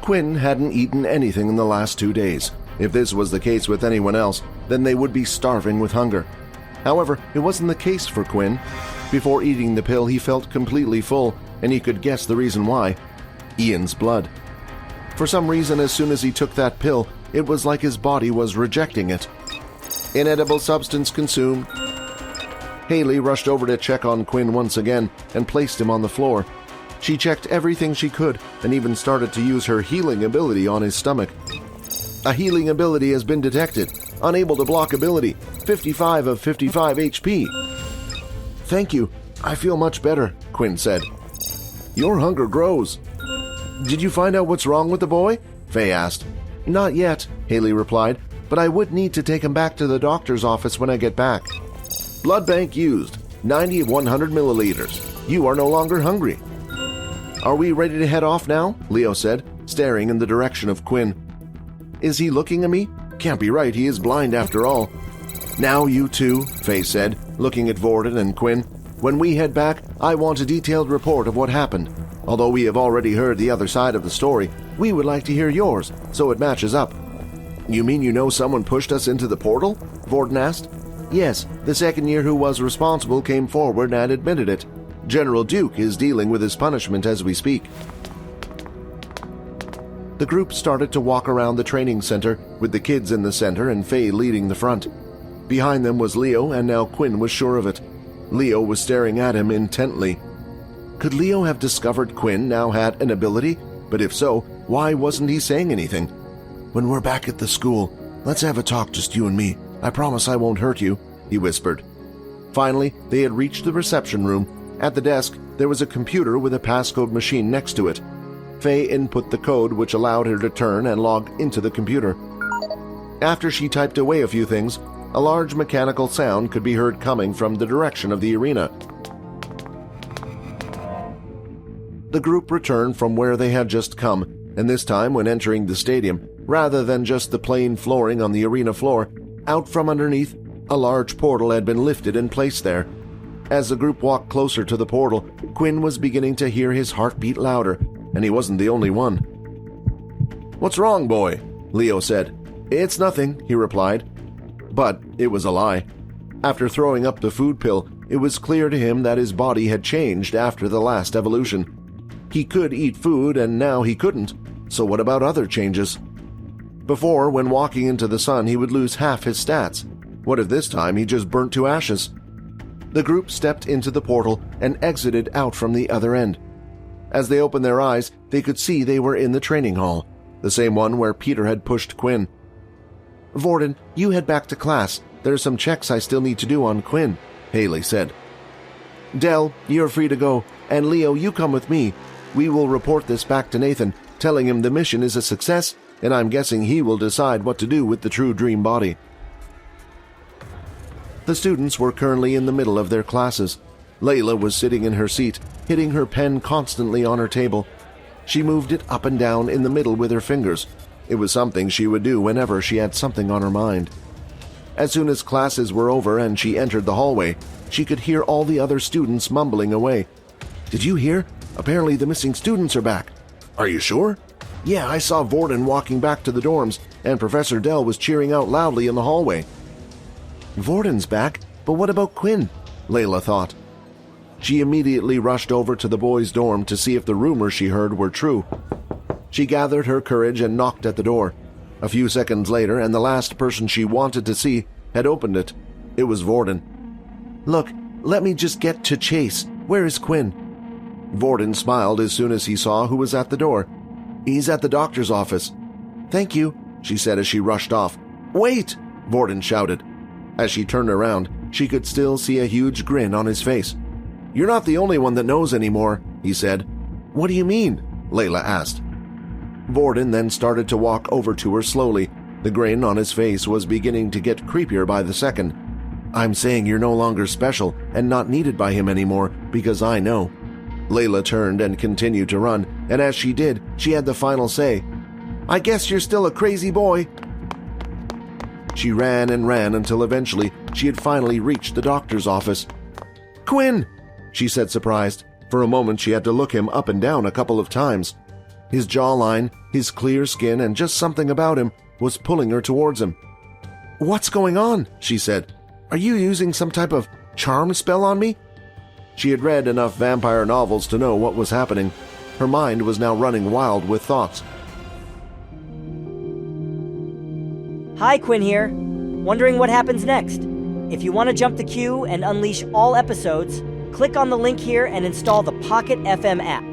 Quinn hadn't eaten anything in the last 2 days. If this was the case with anyone else, then they would be starving with hunger. However, it wasn't the case for Quinn. Before eating the pill, he felt completely full, and he could guess the reason why. Ian's blood. For some reason, as soon as he took that pill, it was like his body was rejecting it. Inedible substance consumed. Haley rushed over to check on Quinn once again and placed him on the floor. She checked everything she could and even started to use her healing ability on his stomach. A healing ability has been detected. Unable to block ability. 55 of 55 HP. Thank you. I feel much better, Quinn said. Your hunger grows. Did you find out what's wrong with the boy? Faye asked. Not yet, Haley replied, but I would need to take him back to the doctor's office when I get back. Blood bank used. 90 of 100 milliliters. You are no longer hungry. Are we ready to head off now? Leo said, staring in the direction of Quinn. Is he looking at me? Can't be right, he is blind after all. Now you two, Faye said, looking at Vorden and Quinn. When we head back, I want a detailed report of what happened. Although we have already heard the other side of the story, we would like to hear yours, so it matches up. You mean you know someone pushed us into the portal? Vorden asked. Yes, the second year who was responsible came forward and admitted it. General Duke is dealing with his punishment as we speak. The group started to walk around the training center, with the kids in the center and Faye leading the front. Behind them was Leo, and now Quinn was sure of it. Leo was staring at him intently. Could Leo have discovered Quinn now had an ability? But if so, why wasn't he saying anything? When we're back at the school, let's have a talk, just you and me. I promise I won't hurt you, he whispered. Finally, they had reached the reception room. At the desk, there was a computer with a passcode machine next to it. Faye input the code which allowed her to turn and log into the computer. After she typed away a few things, a large mechanical sound could be heard coming from the direction of the arena. The group returned from where they had just come, and this time when entering the stadium, rather than just the plain flooring on the arena floor, out from underneath, a large portal had been lifted and placed there. As the group walked closer to the portal, Quinn was beginning to hear his heart beat louder, and he wasn't the only one. What's wrong, boy? Leo said. It's nothing, he replied. But it was a lie. After throwing up the food pill, it was clear to him that his body had changed after the last evolution. He could eat food, and now he couldn't. So what about other changes? Before, when walking into the sun, he would lose half his stats. What if this time he just burnt to ashes? The group stepped into the portal and exited out from the other end. As they opened their eyes, they could see they were in the training hall, the same one where Peter had pushed Quinn. Vorden, you head back to class. There are some checks I still need to do on Quinn, Haley said. Del, you're free to go, and Leo, you come with me. We will report this back to Nathan, telling him the mission is a success, and I'm guessing he will decide what to do with the true dream body. The students were currently in the middle of their classes. Layla was sitting in her seat, hitting her pen constantly on her table. She moved it up and down in the middle with her fingers. It was something she would do whenever she had something on her mind. As soon as classes were over and she entered the hallway, she could hear all the other students mumbling away. Did you hear? Apparently the missing students are back. Are you sure? Yeah, I saw Vorden walking back to the dorms, and Professor Dell was cheering out loudly in the hallway. Vorden's back, but what about Quinn? Layla thought. She immediately rushed over to the boys' dorm to see if the rumors she heard were true. She gathered her courage and knocked at the door. A few seconds later, and the last person she wanted to see had opened it. It was Vorden. Look, let me just get to Chase. Where is Quinn? Vorden smiled as soon as he saw who was at the door. He's at the doctor's office. Thank you, she said as she rushed off. Wait! Vorden shouted. As she turned around, she could still see a huge grin on his face. You're not the only one that knows anymore, he said. What do you mean? Layla asked. Vorden then started to walk over to her slowly. The grin on his face was beginning to get creepier by the second. I'm saying you're no longer special and not needed by him anymore because I know. Layla turned and continued to run, and as she did, she had the final say. I guess you're still a crazy boy. She ran and ran until eventually she had finally reached the doctor's office. Quinn, she said surprised. For a moment she had to look him up and down a couple of times. His jawline, his clear skin, and just something about him was pulling her towards him. "What's going on?" she said. "Are you using some type of charm spell on me?" She had read enough vampire novels to know what was happening. Her mind was now running wild with thoughts. Hi, Quinn here. Wondering what happens next? If you want to jump the queue and unleash all episodes, click on the link here and install the Pocket FM app.